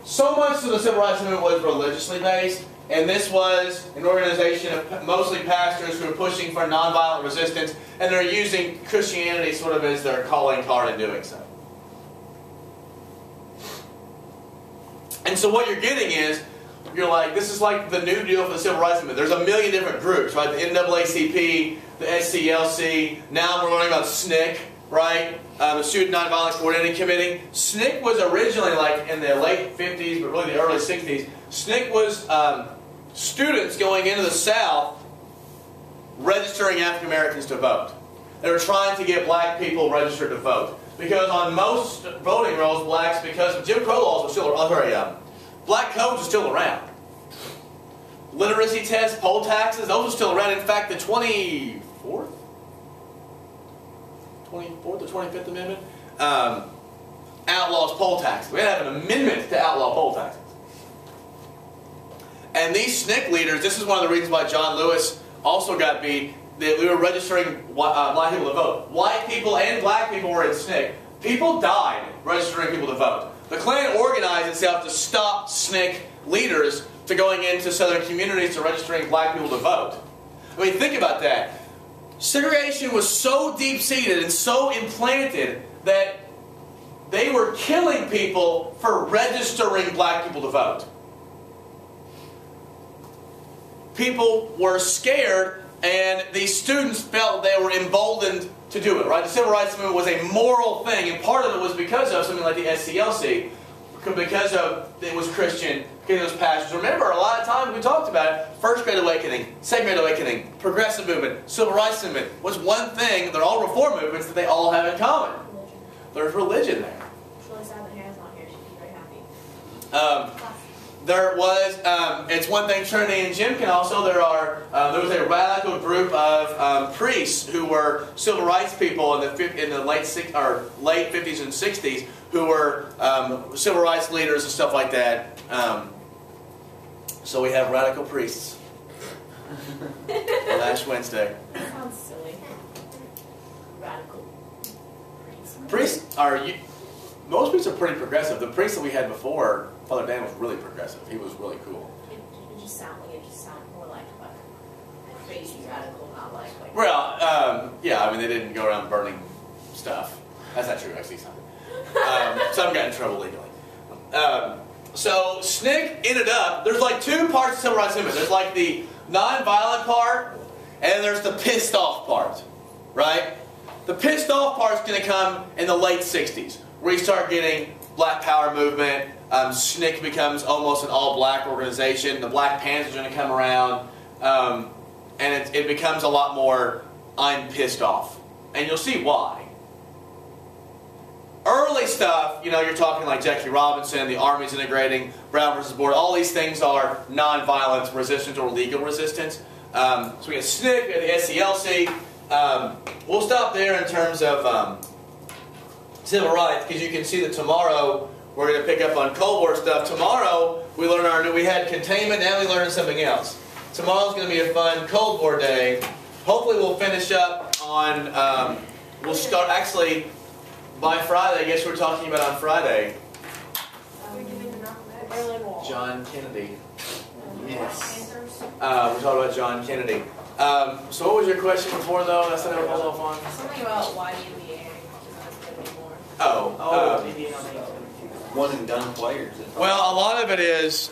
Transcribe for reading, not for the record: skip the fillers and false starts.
so much of the civil rights movement was religiously based, and this was an organization of mostly pastors who are pushing for nonviolent resistance, and they're using Christianity sort of as their calling card in doing so. And so what you're getting is, you're like, this is like the New Deal for the civil rights movement. There's a million different groups, right? The NAACP, the SCLC. Now we're learning about SNCC, right? The Student Nonviolence Coordinating Committee. SNCC was originally like in the late 50s, but really the early 60s. SNCC was students going into the South registering African Americans to vote. They were trying to get black people registered to vote. Because on most voting rolls, blacks, because Jim Crow laws were still, black codes are still around. Literacy tests, poll taxes, those are still around. In fact, the 24th or 25th Amendment outlaws poll taxes. We had to have an amendment to outlaw poll taxes. And these SNCC leaders, this is one of the reasons why John Lewis also got beat. We were registering black people to vote. White people and black people were in SNCC. People died registering people to vote. The Klan organized itself to stop SNCC leaders to going into southern communities to registering black people to vote. I mean, think about that. Segregation was so deep-seated and so implanted that they were killing people for registering black people to vote. People were scared, and these students felt they were emboldened to do it, right? The civil rights movement was a moral thing, and part of it was because of something like the SCLC, because of it was Christian, because it was pastors. Remember, a lot of times we talked about it, First Great Awakening, Second Great Awakening, Progressive Movement, Civil Rights Movement, was one thing, they're all reform movements that they all have in common. There's religion there. It's really sad that Hannah's not here. She'd be very happy. There was, it's one thing Trinity and Jim can also, there was a radical group of priests who were civil rights people in the late 50s and 60s who were civil rights leaders and stuff like that. So we have radical priests on Ash Wednesday. That sounds silly. Radical priests. Priests are, most priests are pretty progressive. The priest that we had before, Father Dan, was really progressive. He was really cool. It just sounds more like crazy radical, not like. Well, yeah, I mean, they didn't go around burning stuff. That's not true, actually. Some got in trouble legally. So SNCC ended up, there's like two parts of civil rights movement. There's like the nonviolent part, and there's the pissed off part, right? The pissed off part is going to come in the late 60s, where you start getting Black Power movement. SNCC becomes almost an all-black organization. The Black Panthers are going to come around, and it becomes a lot more I'm pissed off. And you'll see why. Early stuff, you're talking like Jackie Robinson, the Army's integrating, Brown versus Board, all these things are nonviolent resistance or legal resistance. So we have SNCC, we have the SCLC. We'll stop there in terms of civil rights, because you can see that tomorrow we're going to pick up on Cold War stuff. Tomorrow we had containment, and we learned something else. Tomorrow's going to be a fun Cold War day. Hopefully we'll finish up on, we'll start actually by Friday. I guess we're talking about on Friday. John Kennedy. Yes. We're talking about John Kennedy. So what was your question before though? That's what I hold off on. Something about why UVA. One and done players. Well, a lot of it is